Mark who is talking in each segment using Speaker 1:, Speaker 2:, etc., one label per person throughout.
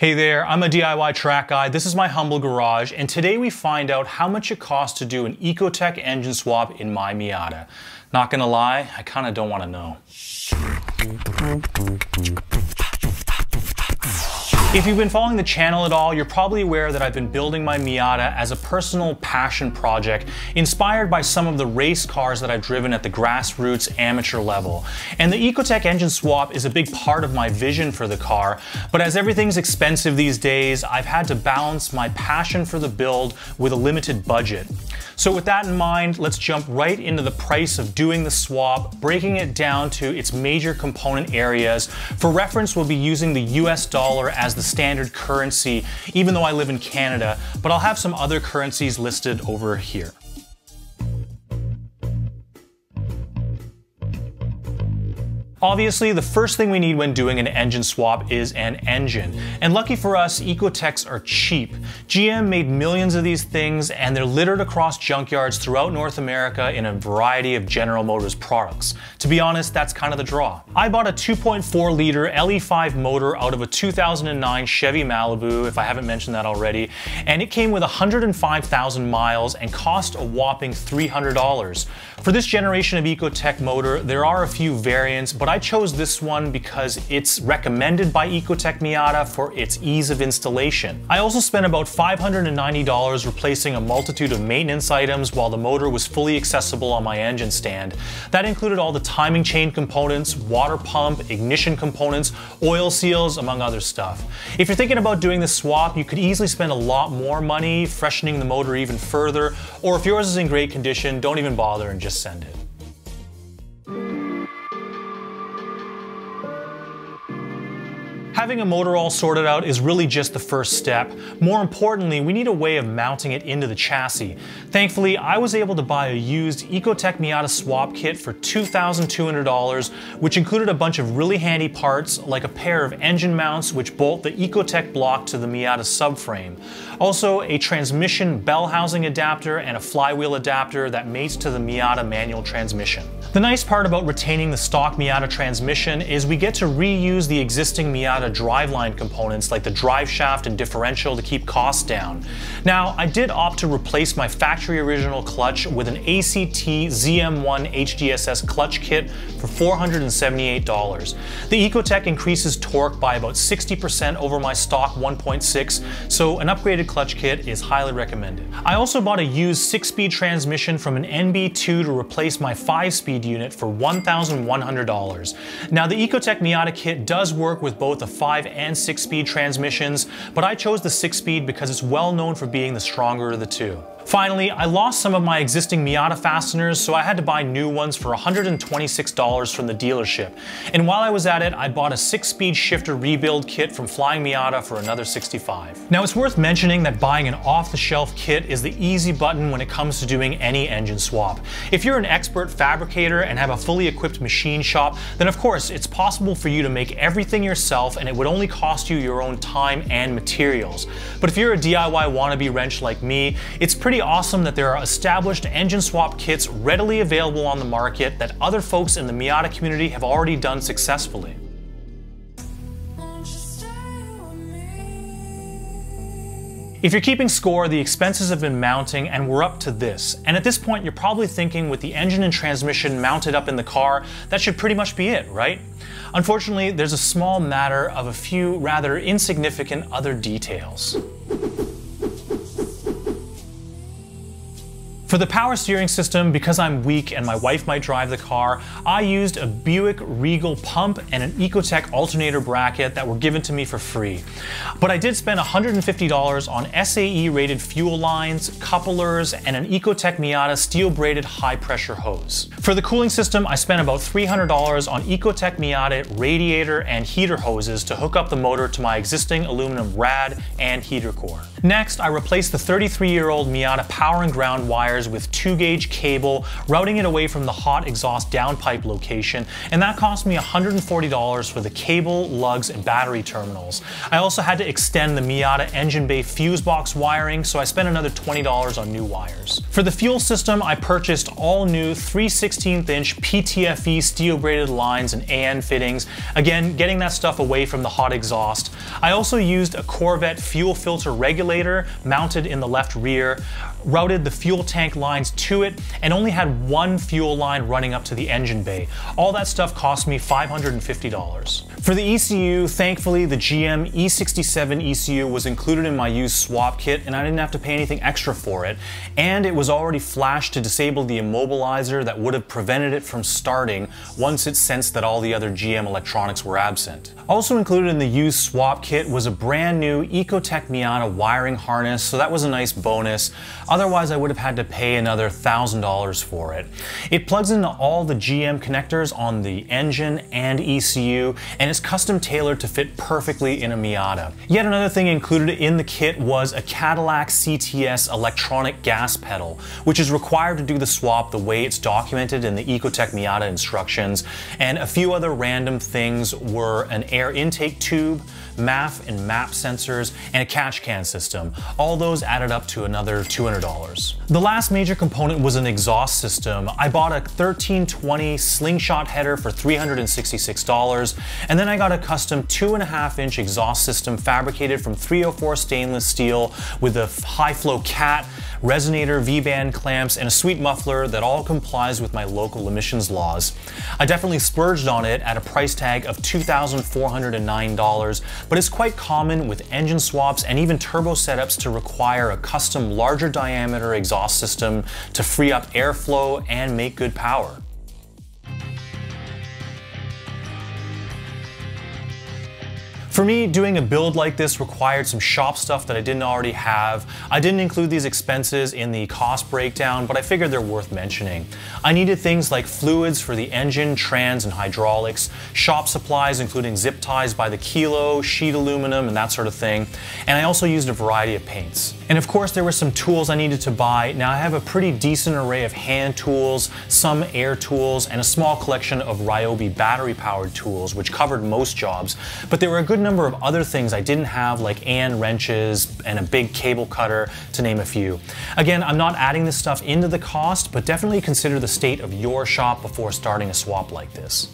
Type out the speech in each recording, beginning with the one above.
Speaker 1: Hey there, I'm a DIY track guy. This is my humble garage, and today we find out how much it costs to do an Ecotec engine swap in my Miata. Not gonna lie, I kinda don't wanna know. If you've been following the channel at all, you're probably aware that I've been building my Miata as a personal passion project, inspired by some of the race cars that I've driven at the grassroots amateur level. And the Ecotec engine swap is a big part of my vision for the car, but as everything's expensive these days, I've had to balance my passion for the build with a limited budget. So with that in mind, let's jump right into the price of doing the swap, breaking it down to its major component areas. For reference, we'll be using the US dollar as the standard currency, even though I live in Canada, but I'll have some other currencies listed over here. Obviously, the first thing we need when doing an engine swap is an engine. And lucky for us, Ecotecs are cheap. GM made millions of these things, and they're littered across junkyards throughout North America in a variety of General Motors products. To be honest, that's kind of the draw. I bought a 2.4 liter LE5 motor out of a 2009 Chevy Malibu, if I haven't mentioned that already, and it came with 105,000 miles and cost a whopping $300. For this generation of Ecotec motor, there are a few variants, but I chose this one because it's recommended by Ecotec Miata for its ease of installation. I also spent about $590 replacing a multitude of maintenance items while the motor was fully accessible on my engine stand. That included all the timing chain components, water pump, ignition components, oil seals, among other stuff. If you're thinking about doing this swap, you could easily spend a lot more money freshening the motor even further, or if yours is in great condition, don't even bother and just send it. Having a motor all sorted out is really just the first step. More importantly, we need a way of mounting it into the chassis. Thankfully, I was able to buy a used Ecotec Miata swap kit for $2,200, which included a bunch of really handy parts like a pair of engine mounts which bolt the Ecotec block to the Miata subframe. Also, a transmission bell housing adapter and a flywheel adapter that mates to the Miata manual transmission. The nice part about retaining the stock Miata transmission is we get to reuse the existing Miata driveline components like the drive shaft and differential to keep costs down. Now, I did opt to replace my factory original clutch with an ACT ZM1 HDSS clutch kit for $478. The Ecotec increases torque by about 60% over my stock 1.6, so an upgraded clutch kit is highly recommended. I also bought a used 6-speed transmission from an NB2 to replace my 5-speed unit for $1,100. Now, the Ecotec Miata kit does work with both the 5 and 6-speed transmissions, but I chose the 6-speed because it's well known for being the stronger of the two. Finally, I lost some of my existing Miata fasteners, so I had to buy new ones for $126 from the dealership. And while I was at it, I bought a 6-speed shifter rebuild kit from Flying Miata for another $65. Now, it's worth mentioning that buying an off-the-shelf kit is the easy button when it comes to doing any engine swap. If you're an expert fabricator and have a fully equipped machine shop, then of course it's possible for you to make everything yourself, and it would only cost you your own time and materials. But if you're a DIY wannabe wrench like me, it's pretty awesome that there are established engine swap kits readily available on the market that other folks in the Miata community have already done successfully. If you're keeping score, the expenses have been mounting and we're up to this. And at this point, you're probably thinking with the engine and transmission mounted up in the car, that should pretty much be it, right? Unfortunately, there's a small matter of a few rather insignificant other details. For the power steering system, because I'm weak and my wife might drive the car, I used a Buick Regal pump and an Ecotec alternator bracket that were given to me for free. But I did spend $150 on SAE rated fuel lines, couplers, and an Ecotec Miata steel braided high pressure hose. For the cooling system, I spent about $300 on Ecotec Miata radiator and heater hoses to hook up the motor to my existing aluminum rad and heater core. Next, I replaced the 33-year-old Miata power and ground wires with 2-gauge cable, routing it away from the hot exhaust downpipe location, and that cost me $140 for the cable, lugs, and battery terminals. I also had to extend the Miata engine bay fuse box wiring, so I spent another $20 on new wires. For the fuel system, I purchased all new 3/16" PTFE steel braided lines and AN fittings, again getting that stuff away from the hot exhaust. I also used a Corvette fuel filter regulator mounted in the left rear, routed the fuel tank lines to it, and only had one fuel line running up to the engine bay. All that stuff cost me $550. For the ECU, thankfully the GM E67 ECU was included in my used swap kit and I didn't have to pay anything extra for it, and it was already flashed to disable the immobilizer that would have prevented it from starting once it sensed that all the other GM electronics were absent. Also included in the used swap kit was a brand new Ecotech Miata wiring harness, so that was a nice bonus. Otherwise I would have had to pay another $1,000 for it. It plugs into all the GM connectors on the engine and ECU, and it's custom tailored to fit perfectly in a Miata. Yet another thing included in the kit was a Cadillac CTS electronic gas pedal, which is required to do the swap the way it's documented in the Ecotech Miata instructions, and a few other random things were an air intake tube, MAF and MAP sensors, and a catch can system. All those added up to another $200. The last major component was an exhaust system. I bought a 1320 Slingshot header for $366, and then I got a custom 2.5" exhaust system fabricated from 304 stainless steel with a high flow cat, resonator, V-band clamps, and a sweet muffler that all complies with my local emissions laws. I definitely splurged on it at a price tag of $2,409, but it's quite common with engine swaps and even turbo setups to require a custom larger diameter exhaust system to free up airflow and make good power. For me, doing a build like this required some shop stuff that I didn't already have. I didn't include these expenses in the cost breakdown, but I figured they're worth mentioning. I needed things like fluids for the engine, trans, and hydraulics, shop supplies including zip ties by the kilo, sheet aluminum, and that sort of thing, and I also used a variety of paints. And of course there were some tools I needed to buy. Now I have a pretty decent array of hand tools, some air tools, and a small collection of Ryobi battery powered tools, which covered most jobs, but there were a good number of other things I didn't have, like AN wrenches and a big cable cutter, to name a few. Again, I'm not adding this stuff into the cost, but definitely consider the state of your shop before starting a swap like this.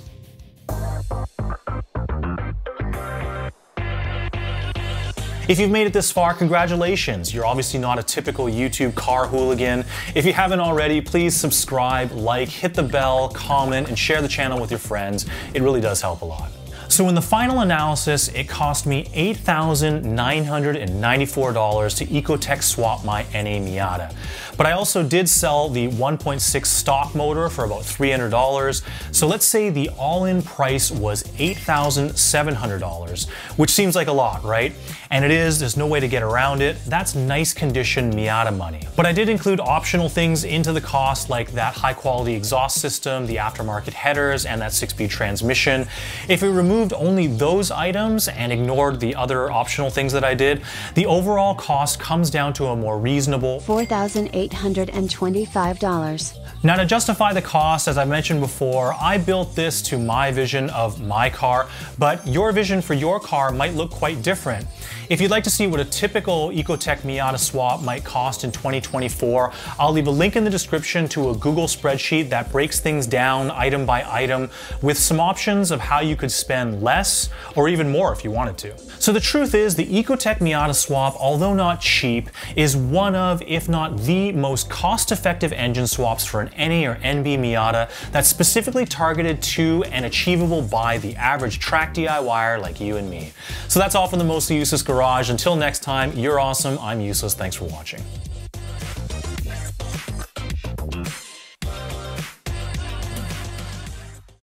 Speaker 1: If you've made it this far, congratulations. You're obviously not a typical YouTube car hooligan. If you haven't already, please subscribe, like, hit the bell, comment, and share the channel with your friends. It really does help a lot. So in the final analysis, it cost me $8,994 to Ecotech swap my NA Miata. But I also did sell the 1.6 stock motor for about $300. So let's say the all-in price was $8,700, which seems like a lot, right? And it is, there's no way to get around it. That's nice condition Miata money. But I did include optional things into the cost, like that high quality exhaust system, the aftermarket headers, and that 6-speed transmission. If we removed only those items and ignored the other optional things that I did, the overall cost comes down to a more reasonable
Speaker 2: $4,825.
Speaker 1: Now, to justify the cost, as I mentioned before, I built this to my vision of my car, but your vision for your car might look quite different. If you'd like to see what a typical Ecotech Miata swap might cost in 2024, I'll leave a link in the description to a Google spreadsheet that breaks things down item by item with some options of how you could spend less or even more if you wanted to. So the truth is, the Ecotech Miata swap, although not cheap, is one of, if not the most cost-effective engine swaps for an NA or NB Miata that's specifically targeted to and achievable by the average track DIYer like you and me. So that's all from the Mostly Useless Garage. Until next time, you're awesome, I'm useless, thanks for watching.